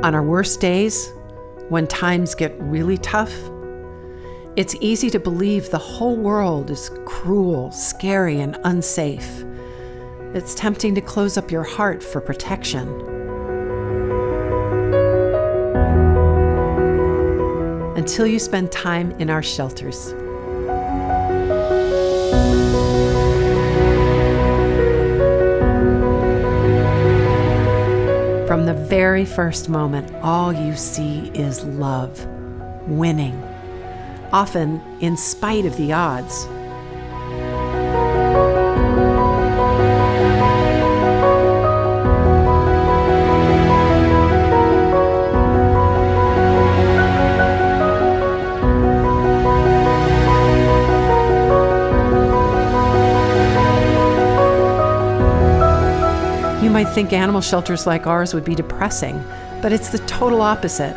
On our worst days, when times get really tough, it's easy to believe the whole world is cruel, scary, and unsafe. It's tempting to close up your heart for protection. Until you spend time in our shelters. From the very first moment, all you see is love, winning, often in spite of the odds. You might think animal shelters like ours would be depressing, but it's the total opposite.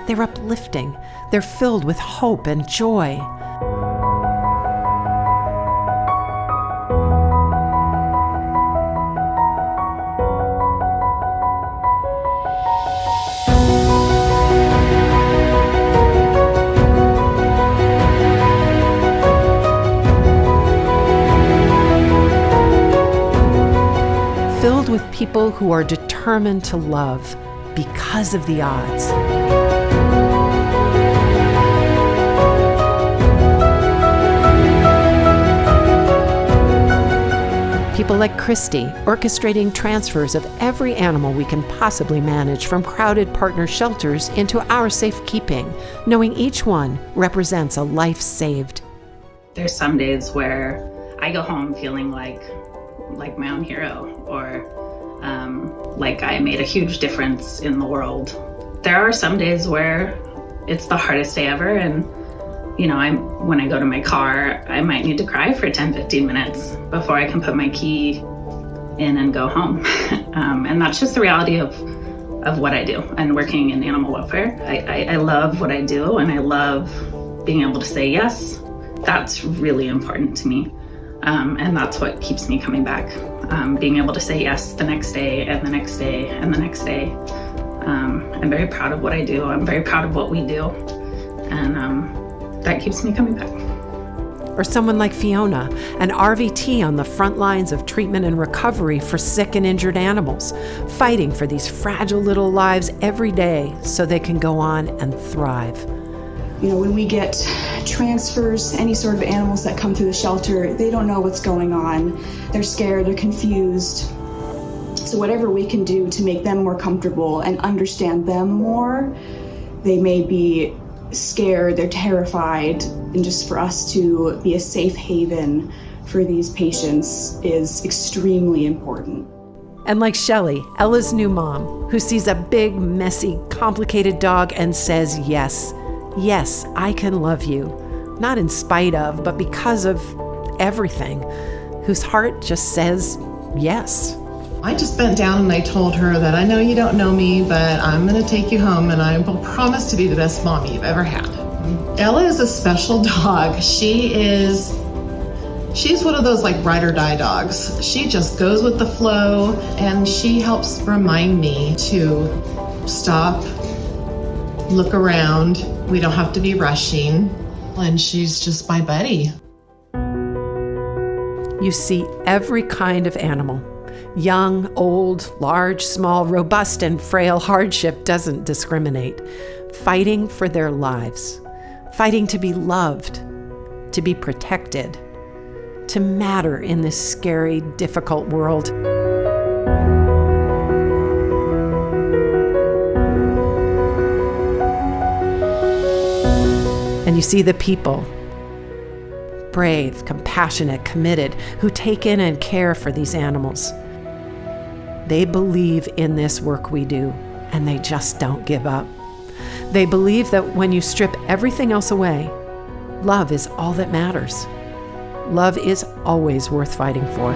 They're uplifting. They're filled with hope and joy. Filled with people who are determined to love because of the odds. People like Christy, orchestrating transfers of every animal we can possibly manage from crowded partner shelters into our safekeeping, knowing each one represents a life saved. There's some days where I go home feeling like my own hero, or like I made a huge difference in the world. There are some days where it's the hardest day ever, and when I go to my car, I might need to cry for 10-15 minutes before I can put my key in and go home. And that's just the reality of what I do. And working in animal welfare, I love what I do, and I love being able to say yes. That's really important to me. And that's what keeps me coming back. Being able to say yes the next day and the next day and the next day. I'm very proud of what I do. I'm very proud of what we do. And that keeps me coming back. Or someone like Fiona, an RVT on the front lines of treatment and recovery for sick and injured animals, fighting for these fragile little lives every day so they can go on and thrive. When we get transfers, any sort of animals that come through the shelter, they don't know what's going on. They're scared, they're confused. So whatever we can do to make them more comfortable and understand them more, they may be scared, they're terrified, and just for us to be a safe haven for these patients is extremely important. And like Shelley, Ella's new mom, who sees a big, messy, complicated dog and says yes. Yes, I can love you. Not in spite of, but because of everything. Whose heart just says yes. I just bent down and I told her that I know you don't know me, but I'm going to take you home and I will promise to be the best mommy you've ever had. Ella is a special dog. She's one of those like ride or die dogs. She just goes with the flow, and she helps remind me to stop, look around. We don't have to be rushing. And she's just my buddy. You see every kind of animal. Young, old, large, small, robust, and frail. Hardship doesn't discriminate. Fighting for their lives. Fighting to be loved, to be protected, to matter in this scary, difficult world. And you see the people, brave, compassionate, committed, who take in and care for these animals. They believe in this work we do, and they just don't give up. They believe that when you strip everything else away, love is all that matters. Love is always worth fighting for.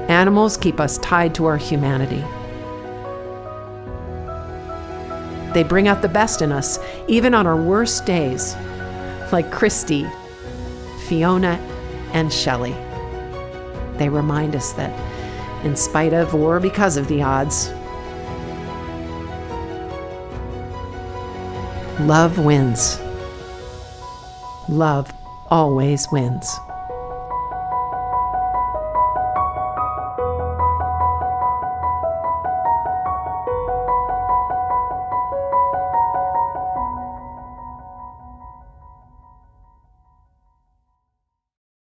Animals keep us tied to our humanity. They bring out the best in us, even on our worst days, like Christy, Fiona, and Shelley. They remind us that in spite of or because of the odds, love wins. Love always wins.